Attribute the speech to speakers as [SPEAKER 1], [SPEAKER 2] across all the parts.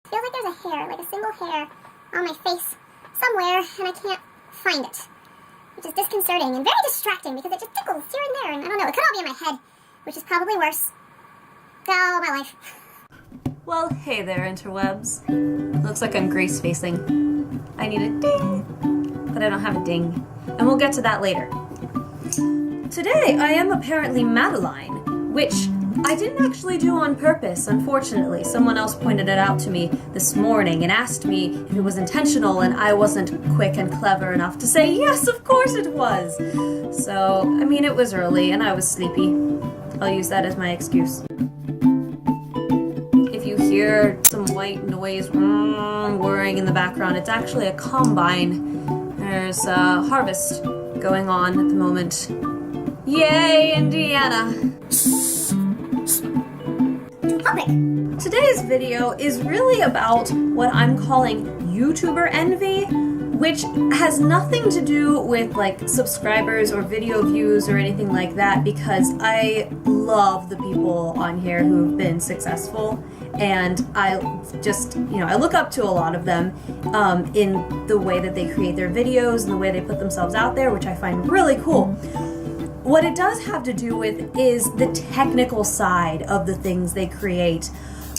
[SPEAKER 1] feels like there's a hair, like a single hair on my face somewhere, and I can't find it. Which is disconcerting and very distracting because it just tickles here and there, and I don't know, it could all be in my head, which is probably worse. Oh, my life.
[SPEAKER 2] Well, hey there, interwebs. Looks like I'm grace facing. I need a ding, but I don't have a ding. And we'll get to that later. Today, I am apparently Madeline, which I didn't actually do on purpose, unfortunately. Someone else pointed it out to me this morning and asked me if it was intentional, and I wasn't quick and clever enough to say, yes, of course it was. So, I mean, it was early and I was sleepy. I'll use that as my excuse. If you hear some white noise whirring in the background, it's actually a combine. There's a harvest going on at the moment. Yay, Indiana! Today's video is really about what I'm calling YouTuber envy, which has nothing to do with like subscribers or video views or anything like that, because I love the people on here who've been successful, and I just, I look up to a lot of them in the way that they create their videos and the way they put themselves out there, which I find really cool. What it does have to do with is the technical side of the things they create.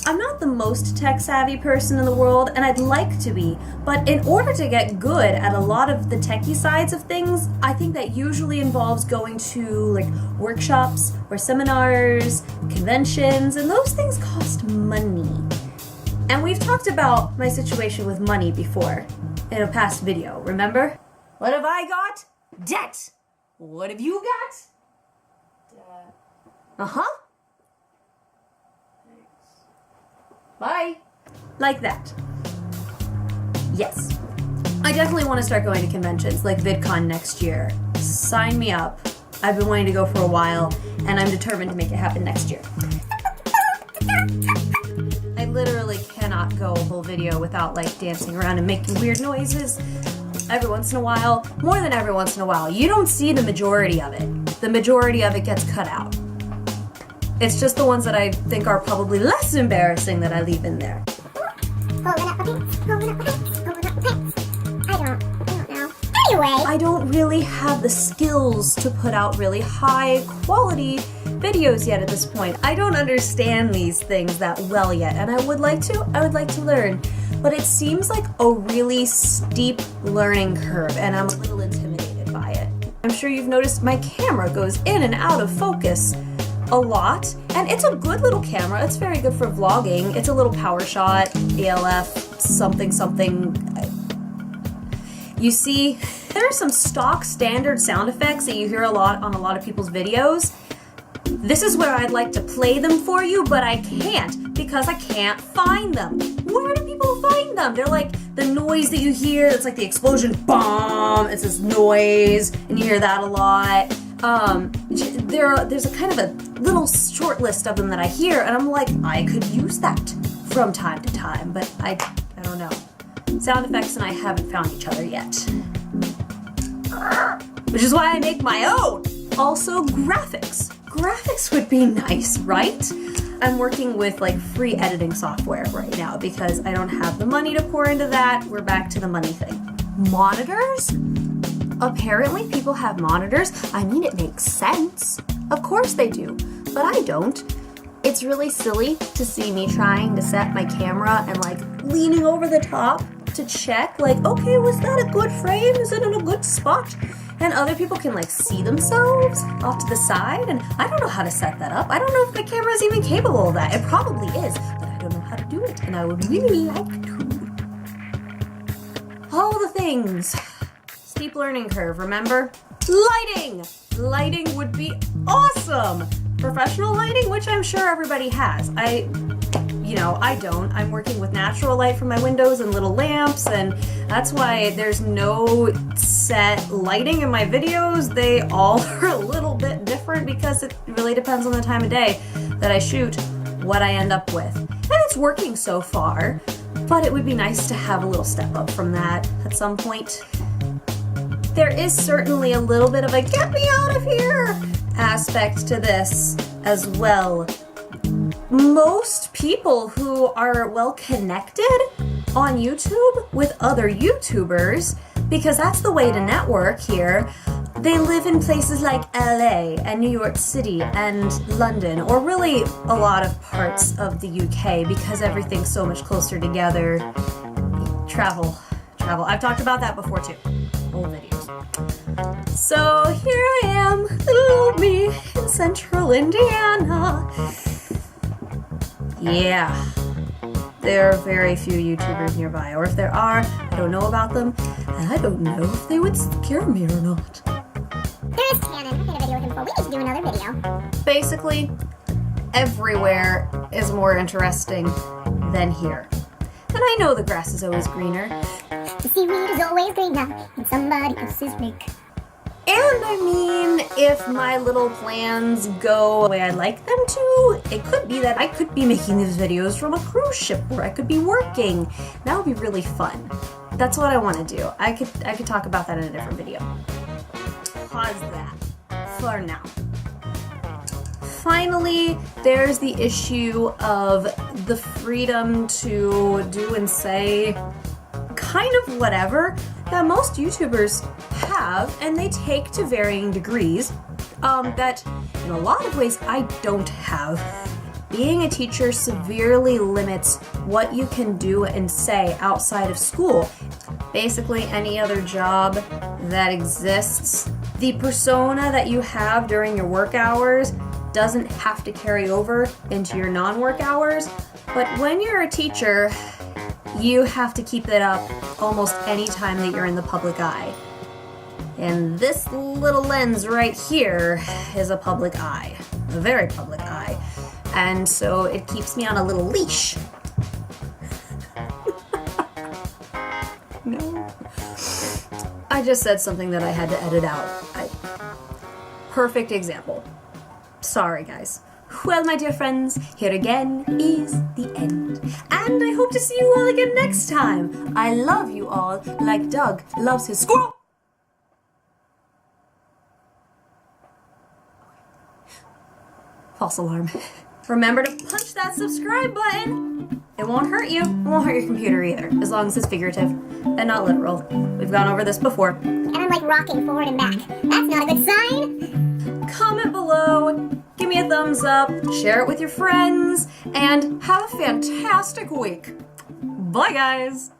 [SPEAKER 2] I'm not the most tech-savvy person in the world, and I'd like to be, but in order to get good at a lot of the techie sides of things, I think that usually involves going to like workshops or seminars, conventions, and those things cost money. And we've talked about my situation with money before in a past video, remember? What have I got? Debt! What have you got? Debt. Uh-huh. Bye. Like that. Yes. I definitely want to start going to conventions like VidCon next year. Sign me up. I've been wanting to go for a while, and I'm determined to make it happen next year. I literally cannot go a whole video without like dancing around and making weird noises every once in a while. More than every once in a while. You don't see the majority of it. The majority of it gets cut out. It's just the ones that I think are probably less embarrassing that I leave in there.
[SPEAKER 1] I don't know. Anyway.
[SPEAKER 2] I don't really have the skills to put out really high quality videos yet at this point. I don't understand these things that well yet, and I would like to learn. But it seems like a really steep learning curve, and I'm a little intimidated by it. I'm sure you've noticed my camera goes in and out of focus a lot, and it's a good little camera. It's very good for vlogging. It's a little PowerShot, ALF, something. You see, there are some stock standard sound effects that you hear a lot on a lot of people's videos. This is where I'd like to play them for you, but I can't because I can't find them. Where do people find them? They're like the noise that you hear, it's like the explosion, bomb, it's this noise, and you hear that a lot. There's a kind of a little short list of them that I hear, and I'm like, I could use that from time to time, but I don't know. Sound effects and I haven't found each other yet. Which is why I make my own. Also, graphics. Graphics would be nice, right? I'm working with like free editing software right now because I don't have the money to pour into that. We're back to the money thing. Monitors? Apparently people have monitors. I mean, it makes sense. Of course they do, but I don't. It's really silly to see me trying to set my camera and like leaning over the top to check like, okay, was that a good frame? Is it in a good spot? And other people can like see themselves off to the side, and I don't know how to set that up. I don't know if my camera is even capable of that. It probably is, but I don't know how to do it, and I would really like to. All the things. Steep learning curve, remember? Lighting! Lighting would be awesome! Professional lighting, which I'm sure everybody has. I don't. I'm working with natural light from my windows and little lamps, and that's why there's no set lighting in my videos. They all are a little bit different because it really depends on the time of day that I shoot what I end up with. And it's working so far, but it would be nice to have a little step up from that at some point. There is certainly a little bit of a get me out of here aspect to this as well. most people who are well connected on YouTube with other YouTubers, because that's the way to network here, they live in places like LA and New York City and London, or really a lot of parts of the UK, because everything's so much closer together. Travel. I've talked about that before too. Old videos. So here I am, little old me in central Indiana. Yeah. There are very few YouTubers nearby, or if there are, I don't know about them, and I don't know if they would scare me or not.
[SPEAKER 1] There is Cannon. I made a video with him before. We need to do another video.
[SPEAKER 2] Basically, everywhere is more interesting than here. And I know the grass is always greener.
[SPEAKER 1] The seaweed is always greener in somebody else's lake.
[SPEAKER 2] And I mean, if my little plans go the way I'd like them to, it could be that I could be making these videos from a cruise ship where I could be working. That would be really fun. That's what I want to do. I could talk about that in a different video. Pause that for now. Finally, there's the issue of the freedom to do and say kind of whatever that most YouTubers have, and they take to varying degrees, that in a lot of ways I don't have. Being a teacher severely limits what you can do and say outside of school. Basically, any other job that exists, the persona that you have during your work hours doesn't have to carry over into your non-work hours, but when you're a teacher, you have to keep it up almost any time that you're in the public eye. And this little lens right here is a public eye, a very public eye. And so it keeps me on a little leash. No. I just said something that I had to edit out. Perfect example. Sorry, guys. Well, my dear friends, here again is the end. And I hope to see you all again next time. I love you all like Doug loves his squirrel. False alarm. Remember to punch that subscribe button. It won't hurt you. It won't hurt your computer either, as long as it's figurative and not literal. We've gone over this before.
[SPEAKER 1] And I'm like rocking forward and back. That's not a good sign.
[SPEAKER 2] Comment below, give me a thumbs up, share it with your friends, and have a fantastic week. Bye, guys.